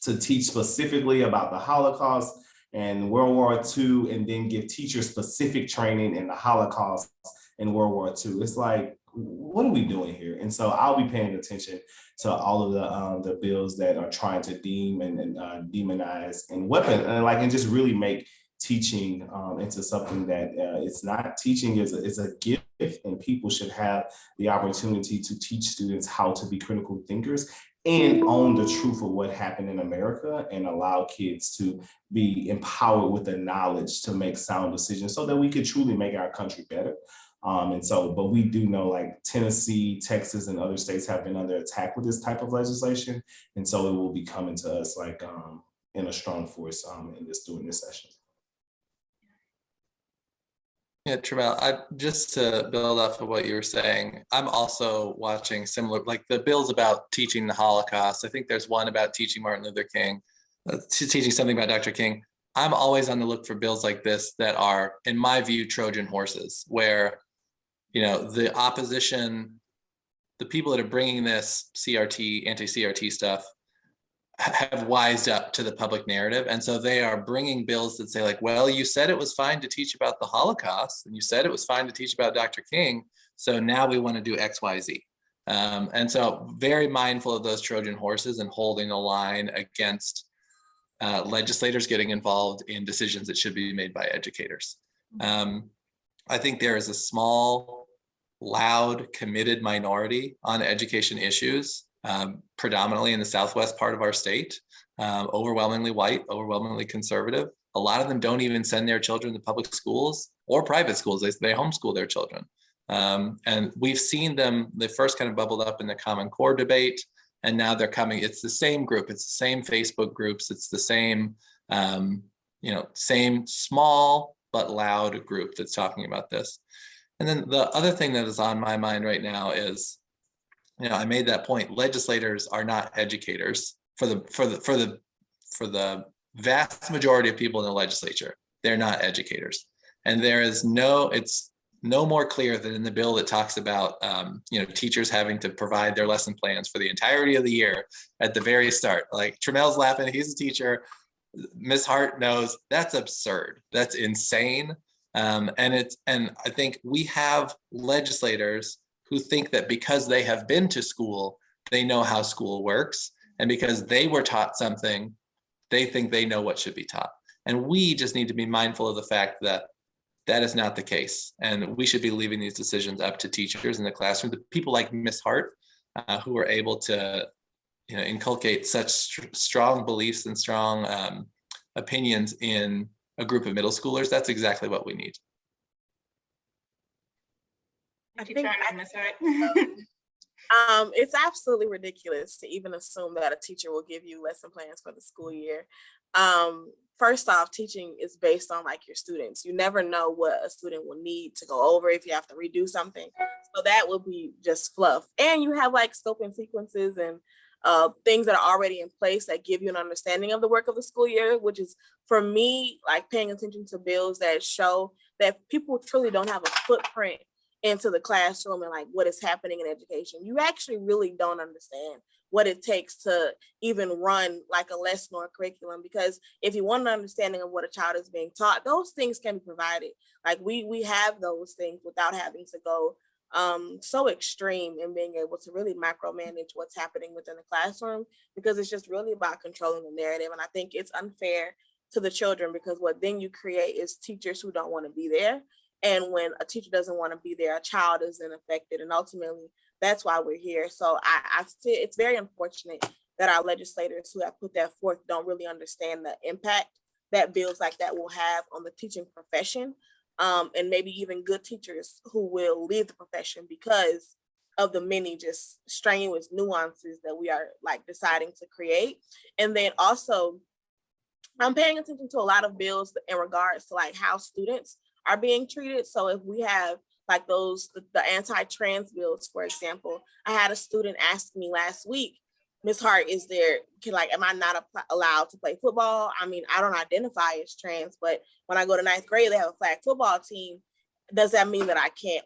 to teach specifically about the Holocaust and World War II, and then give teachers specific training in the Holocaust and World War II. It's like, what are we doing here? And so I'll be paying attention to all of the bills that are trying to deem and demonize and weapon and just really make teaching into something that it's not. Teaching is a gift, and people should have the opportunity to teach students how to be critical thinkers. and own the truth of what happened in America and allow kids to be empowered with the knowledge to make sound decisions so that we could truly make our country better. But we do know like Tennessee, Texas, and other states have been under attack with this type of legislation. And so it will be coming to us like in a strong force during this session. Yeah, Tramelle, just to build off of what you were saying, I'm also watching similar, like the bills about teaching the Holocaust. I think there's one about teaching Martin Luther King, teaching something about Dr. King. I'm always on the look for bills like this that are, in my view, Trojan horses, where, you know, the opposition, the people that are bringing this CRT, anti-CRT stuff, have wised up to the public narrative. And so they are bringing bills that say like, well, you said it was fine to teach about the Holocaust and you said it was fine to teach about Dr. King. So now we want to do X, Y, Z. And so very mindful of those Trojan horses and holding a line against legislators getting involved in decisions that should be made by educators. I think there is a small, loud, committed minority on education issues, predominantly in the southwest part of our state, overwhelmingly white, overwhelmingly conservative. A lot of them don't even send their children to public schools or private schools. They homeschool their children. And we've seen them, they first kind of bubbled up in the Common Core debate, and now they're coming, it's the same group, it's the same Facebook groups, it's the same, same small but loud group that's talking about this. And then the other thing that is on my mind right now is, I made that point. Legislators are not educators for the vast majority of people in the legislature. They're not educators, and it's no more clear than in the bill that talks about teachers having to provide their lesson plans for the entirety of the year at the very start. Like Tramelle's laughing, he's a teacher. Ms. Hart knows that's absurd. That's insane. And I think we have legislators who think that because they have been to school, they know how school works. And because they were taught something, they think they know what should be taught. And we just need to be mindful of the fact that that is not the case. And we should be leaving these decisions up to teachers in the classroom, the people like Ms. Hart, who are able to inculcate such strong beliefs and strong opinions in a group of middle schoolers. That's exactly what we need. It's absolutely ridiculous to even assume that a teacher will give you lesson plans for the school year. First off, teaching is based on like your students. You never know what a student will need to go over if you have to redo something. So that will be just fluff. And you have like scope and sequences and things that are already in place that give you an understanding of the work of the school year, which is for me, like paying attention to bills that show that people truly don't have a footprint into the classroom and like what is happening in education. You actually really don't understand what it takes to even run like a lesson or a curriculum, because if you want an understanding of what a child is being taught, those things can be provided. Like we have those things without having to go so extreme in being able to really micromanage what's happening within the classroom, because it's just really about controlling the narrative. And I think it's unfair to the children, because what then you create is teachers who don't want to be there. And when a teacher doesn't want to be there, a child is then affected. And ultimately, that's why we're here. So I see it's very unfortunate that our legislators who have put that forth don't really understand the impact that bills like that will have on the teaching profession. And maybe even good teachers who will leave the profession because of the many just strenuous nuances that we are like deciding to create. And then also, I'm paying attention to a lot of bills in regards to like how students are being treated. So if we have like the anti-trans bills, for example, I had a student ask me last week, Ms. Hart, am I not allowed to play football? I mean, I don't identify as trans, but when I go to ninth grade, they have a flag football team. Does that mean that I can't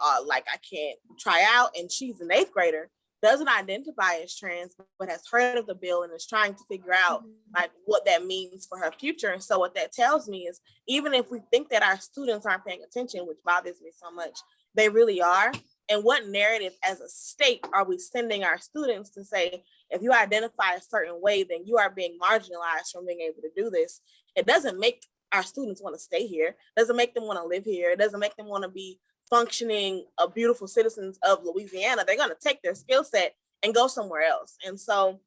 try out? And she's an 8th grader, doesn't identify as trans, but has heard of the bill and is trying to figure out like what that means for her future. And so what that tells me is, even if we think that our students aren't paying attention, which bothers me so much, they really are. And what narrative as a state are we sending our students to say, if you identify a certain way, then you are being marginalized from being able to do this? It doesn't make our students want to stay here. It doesn't make them want to live here. It doesn't make them want to be functioning, beautiful citizens of Louisiana. They're going to take their skill set and go somewhere else. And so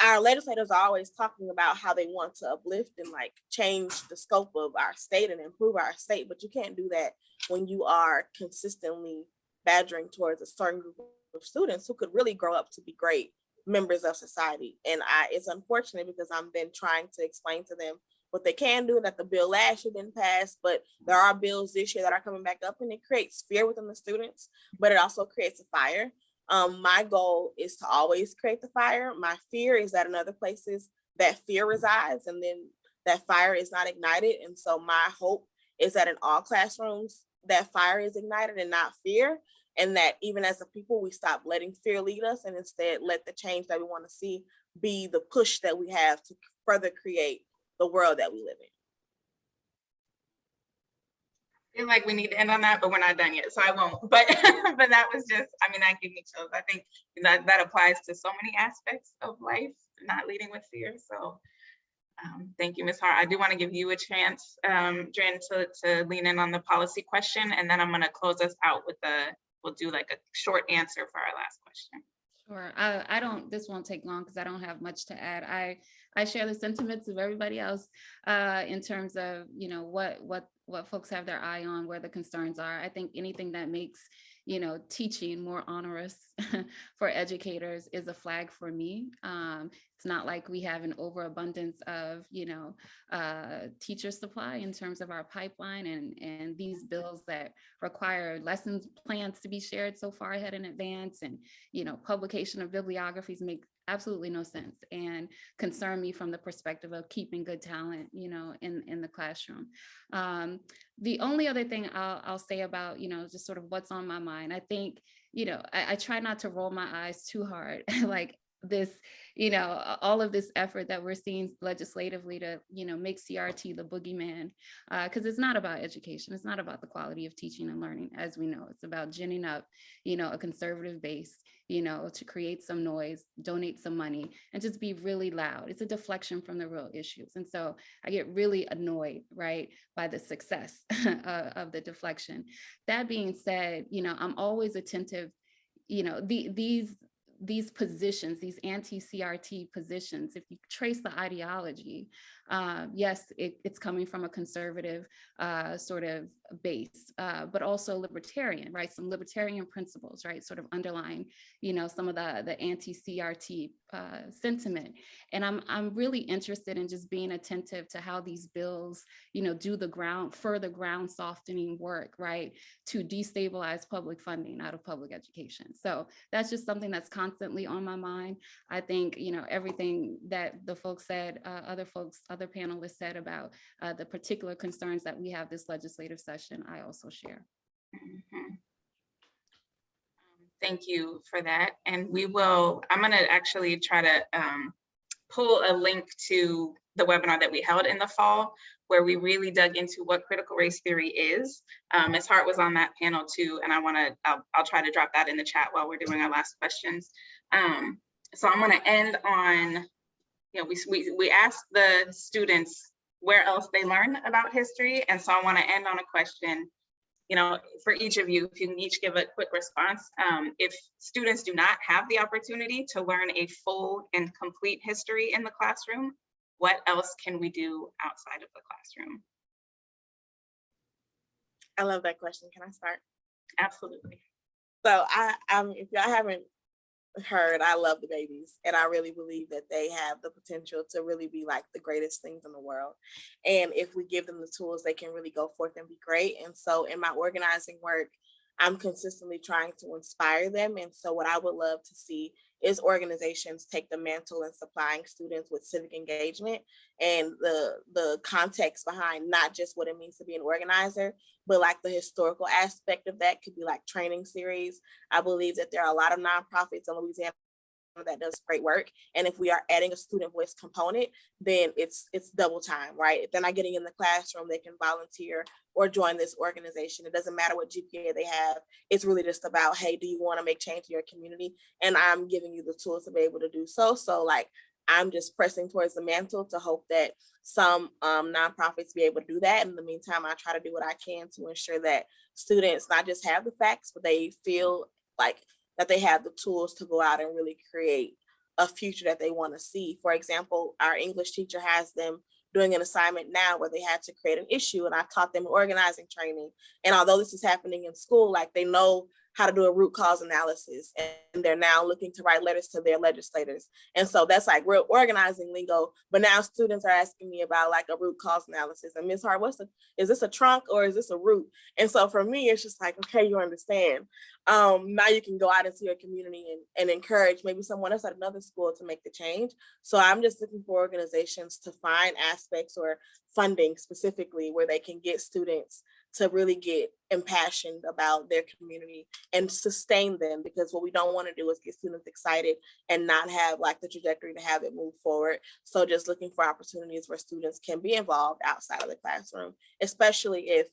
our legislators are always talking about how they want to uplift and like change the scope of our state and improve our state, but you can't do that when you are consistently badgering towards a certain group of students who could really grow up to be great members of society. And it's unfortunate because I've been trying to explain to them what they can do, that the bill last year didn't pass, but there are bills this year that are coming back up, and it creates fear within the students, but it also creates a fire. My goal is to always create the fire. My fear is that in other places that fear resides and then that fire is not ignited. And so my hope is that in all classrooms, that fire is ignited and not fear. And that even as a people, we stop letting fear lead us and instead let the change that we want to see be the push that we have to further create the world that we live in. I feel like we need to end on that, but we're not done yet, so I won't. But but that was just, I mean, that gave me chills. I think that applies to so many aspects of life, not leading with fear. So thank you, Ms. Hart. I do want to give you a chance, Dren, to lean in on the policy question, and then I'm going to close us out with we'll do like a short answer for our last question. Sure. I don't, this won't take long because I don't have much to add. I share the sentiments of everybody else in terms of, you know, what folks have their eye on, where the concerns are. I think anything that makes, you know, teaching more onerous for educators is a flag for me. It's not like we have an overabundance of, you know, teacher supply in terms of our pipeline, and these bills that require lessons plans to be shared so far ahead in advance, and, you know, publication of bibliographies make absolutely no sense and concern me from the perspective of keeping good talent, you know, in the classroom. The only other thing I'll say about, you know, just sort of what's on my mind, I think, you know, I try not to roll my eyes too hard, like this, you know, all of this effort that we're seeing legislatively to, you know, make CRT the boogeyman, because it's not about education. It's not about the quality of teaching and learning, as we know. It's about ginning up, you know, a conservative base, you know, to create some noise, donate some money, and just be really loud. It's a deflection from the real issues. And so I get really annoyed, right, by the success of the deflection. That being said, you know, I'm always attentive, you know, these positions, these anti-CRT positions, if you trace the ideology, yes, it's coming from a conservative sort of base, but also libertarian, right? Some libertarian principles, right? Sort of underlying, you know, some of the anti-CRT sentiment. And I'm really interested in just being attentive to how these bills, you know, do further ground softening work, right? To destabilize public funding out of public education. So that's just something that's constantly on my mind. I think, you know, everything that the folks said, other panelists said about the particular concerns that we have this legislative session, I also share. Mm-hmm. Thank you for that. And I'm going to actually try to pull a link to the webinar that we held in the fall, where we really dug into what critical race theory is. Ms. Hart was on that panel too, and I'll try to drop that in the chat while we're doing our last questions. So I'm going to end on, you know, we asked the students where else they learn about history, and so I want to end on a question, you know, for each of you, if you can each give a quick response. If students do not have the opportunity to learn a full and complete history in the classroom, what else can we do outside of the classroom? I love that question. Can I start? Absolutely. So if y'all haven't heard, I love the babies, and I really believe that they have the potential to really be like the greatest things in the world. And if we give them the tools, they can really go forth and be great. And so in my organizing work, I'm consistently trying to inspire them. And so what I would love to see is organizations take the mantle in supplying students with civic engagement and the context behind not just what it means to be an organizer, but like the historical aspect of that could be like training series. I believe that there are a lot of nonprofits in Louisiana that does great work. And if we are adding a student voice component, then it's double time, right? If they're not getting in the classroom, they can volunteer or join this organization. It doesn't matter what GPA they have. It's really just about, hey, do you want to make change in your community? And I'm giving you the tools to be able to do so. So like, I'm just pressing towards the mantle to hope that some nonprofits be able to do that. In the meantime, I try to do what I can to ensure that students not just have the facts, but they feel like that they have the tools to go out and really create a future that they want to see. For example, our English teacher has them doing an assignment now where they had to create an issue, and I taught them organizing training. And although this is happening in school, like they know how to do a root cause analysis, and they're now looking to write letters to their legislators. And so that's like real organizing lingo, but now students are asking me about like a root cause analysis. And Ms. Hart, is this a trunk or is this a root? And so for me, it's just like, okay, you understand. Now you can go out into your community and encourage maybe someone else at another school to make the change. So I'm just looking for organizations to find aspects or funding specifically where they can get students to really get impassioned about their community and sustain them, because what we don't want to do is get students excited and not have like the trajectory to have it move forward. So just looking for opportunities where students can be involved outside of the classroom, especially if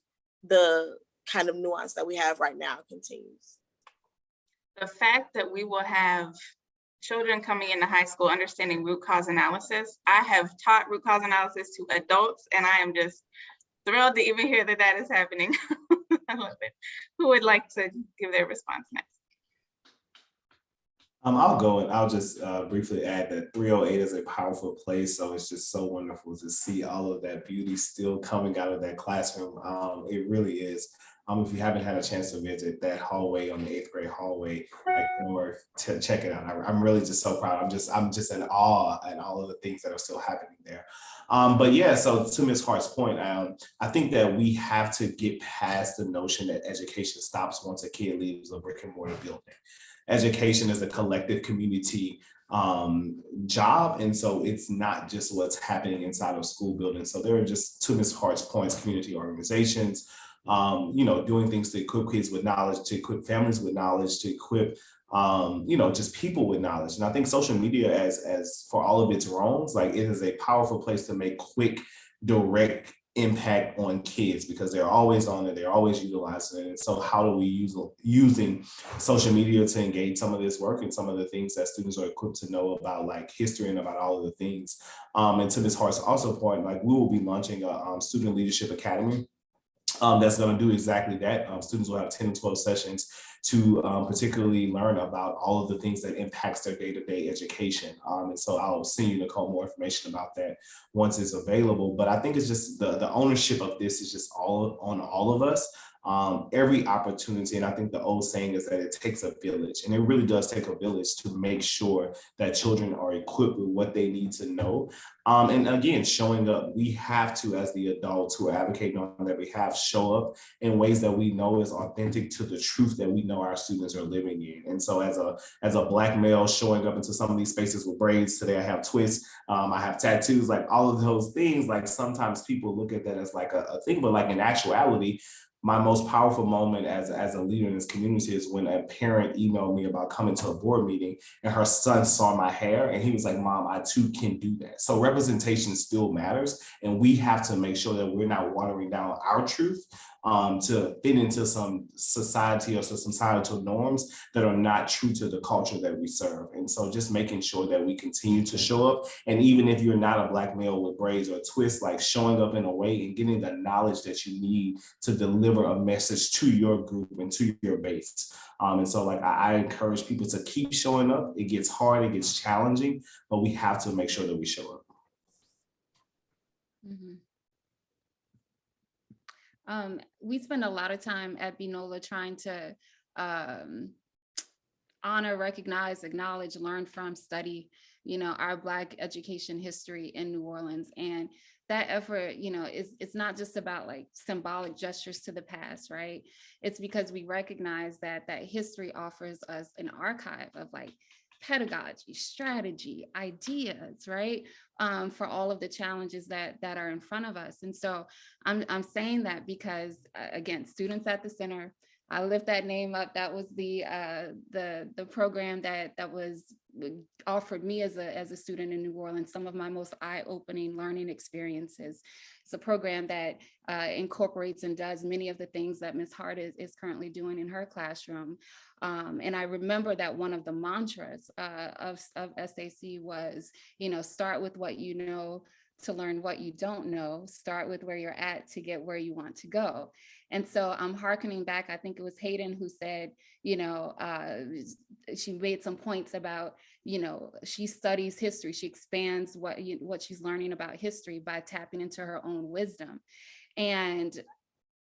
the kind of nuance that we have right now continues. The fact that we will have children coming into high school understanding root cause analysis. I have taught root cause analysis to adults, and I am just thrilled to even hear that that is happening. I love it. Who would like to give their response next? I'll go, and I'll just briefly add that 308 is a powerful place. So it's just so wonderful to see all of that beauty still coming out of that classroom. It really is. If you haven't had a chance to visit that hallway on the 8th grade hallway at Kenilworth, check it out. I'm really just so proud. I'm just in awe at all of the things that are still happening there. But yeah, so to Ms. Hart's point, I think that we have to get past the notion that education stops once a kid leaves a brick and mortar building. Education is a collective community job, and so it's not just what's happening inside of school buildings. So there are just, to Ms. Hart's points, community organizations, doing things to equip kids with knowledge, to equip families with knowledge, to equip just people with knowledge. And I think social media, as for all of its wrongs, like, it is a powerful place to make quick, direct impact on kids, because they're always on it, they're always utilizing it. And so how do we using social media to engage some of this work and some of the things that students are equipped to know about, like history and about all of the things. And to Ms. Hart's also point, like, we will be launching a student leadership academy that's going to do exactly that. Students will have 10 and 12 sessions to particularly learn about all of the things that impacts their day-to-day education. And so I'll send you, Nicole, more information about that once it's available. But I think it's just the ownership of this is just on all of us. Every opportunity, and I think the old saying is that it takes a village, and it really does take a village to make sure that children are equipped with what they need to know. And again, showing up, we have to, as the adults who are advocating on that behalf, show up in ways that we know is authentic to the truth that we know our students are living in. And so as a Black male showing up into some of these spaces with braids, today I have twists, I have tattoos, like all of those things, like sometimes people look at that as like a thing, but like in actuality, my most powerful moment as a leader in this community is when a parent emailed me about coming to a board meeting, and her son saw my hair and he was like, "Mom, I too can do that." So representation still matters, and we have to make sure that we're not watering down our truth to fit into some society or some societal norms that are not true to the culture that we serve. And so just making sure that we continue to show up. And even if you're not a Black male with braids or twists, like showing up in a way and getting the knowledge that you need to deliver a message to your group and to your base. And so like I encourage people to keep showing up. It gets hard, it gets challenging, but we have to make sure that we show up. Mm-hmm. We spend a lot of time at NOLA trying to honor, recognize, acknowledge, learn from, study, our Black education history in New Orleans. And that effort, it's not just about like symbolic gestures to the past, right? It's because we recognize that history offers us an archive of like pedagogy, strategy, ideas, right? For all of the challenges that are in front of us. And so I'm saying that because again, students at the center, I lift that name up. That was the program that was offered me as a student in New Orleans, some of my most eye-opening learning experiences. It's a program that incorporates and does many of the things that Ms. Hart is currently doing in her classroom. And I remember that one of the mantras of SAC was, start with what you know to learn what you don't know, start with where you're at to get where you want to go. And so I'm hearkening back, I think it was Hayden who said, she made some points about, you know, she studies history. She expands what she's learning about history by tapping into her own wisdom. And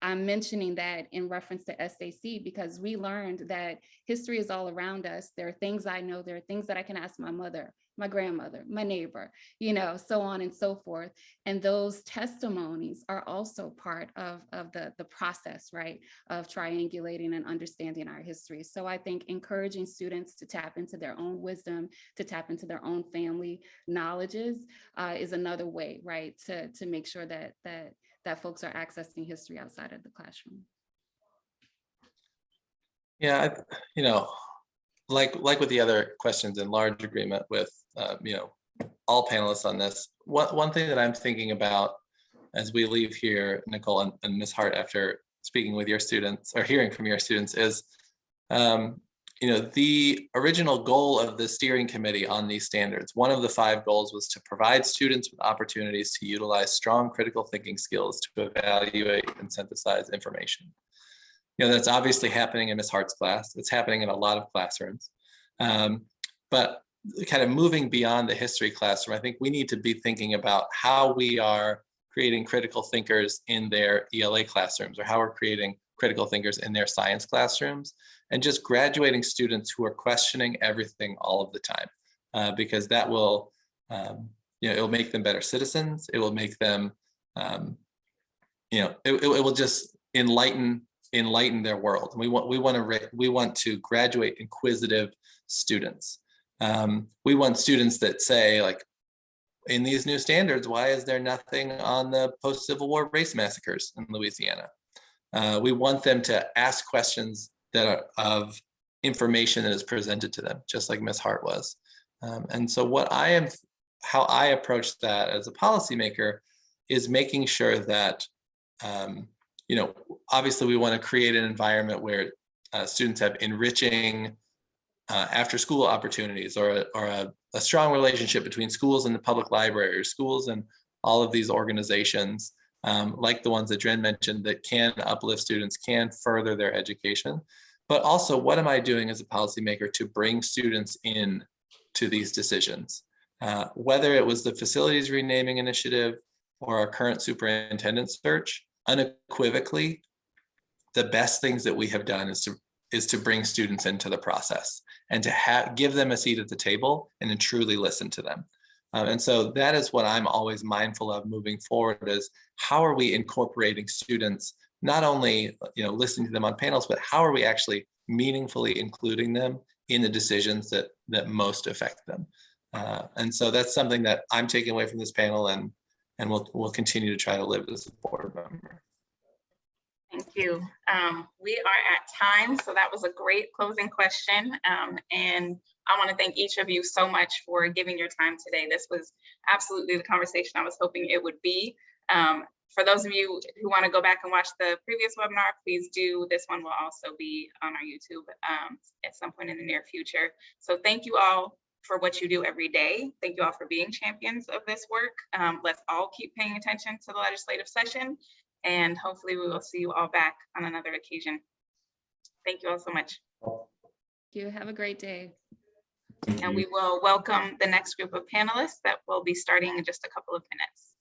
I'm mentioning that in reference to SAC because we learned that history is all around us. There are things I know, there are things that I can ask my mother, my grandmother, my neighbor, you know, so on and so forth. And those testimonies are also part of the process, right, of triangulating and understanding our history. So I think encouraging students to tap into their own wisdom, to tap into their own family knowledges is another way, right, to make sure that folks are accessing history outside of the classroom. Yeah, you know, like with the other questions, in large agreement with you know, all panelists on this. One thing that I'm thinking about as we leave here, Nicole and Ms. Hart, after speaking with your students or hearing from your students, is you know, the original goal of the steering committee on these standards, one of the 5 goals was to provide students with opportunities to utilize strong critical thinking skills to evaluate and synthesize information. You know, that's obviously happening in Ms. Hart's class. It's happening in a lot of classrooms. But kind of moving beyond the history classroom, I think we need to be thinking about how we are creating critical thinkers in their ELA classrooms, or how we're creating critical thinkers in their science classrooms, and just graduating students who are questioning everything all of the time, because that will, you know, it will make them better citizens. It will make them, you know, it will just enlighten their world. We want to graduate inquisitive students. We want students that say, like, in these new standards, why is there nothing on the post-Civil War race massacres in Louisiana? We want them to ask questions that are of information that is presented to them, just like Ms. Hart was. And so how I approach that as a policymaker is making sure that, you know, obviously we want to create an environment where students have enriching after school opportunities, or a strong relationship between schools and the public library, or schools and all of these organizations, like the ones that Dren mentioned, that can uplift students, can further their education. But also, what am I doing as a policymaker to bring students in to these decisions? Whether it was the facilities renaming initiative or our current superintendent search, unequivocally, the best things that we have done is to bring students into the process and to give them a seat at the table and to truly listen to them. And so that is what I'm always mindful of moving forward, is how are we incorporating students, not only, you know, listening to them on panels, but how are we actually meaningfully including them in the decisions that most affect them. And so that's something that I'm taking away from this panel, and we'll continue to try to live as a board member. Thank you. We are at time, so that was a great closing question. And I want to thank each of you so much for giving your time today. This was absolutely the conversation I was hoping it would be. For those of you who want to go back and watch the previous webinar, please do. This one will also be on our YouTube at some point in the near future. So thank you all for what you do every day. Thank you all for being champions of this work. Let's all keep paying attention to the legislative session, and hopefully we will see you all back on another occasion. Thank you all so much. Thank you. Have a great day. And we will welcome the next group of panelists that will be starting in just a couple of minutes.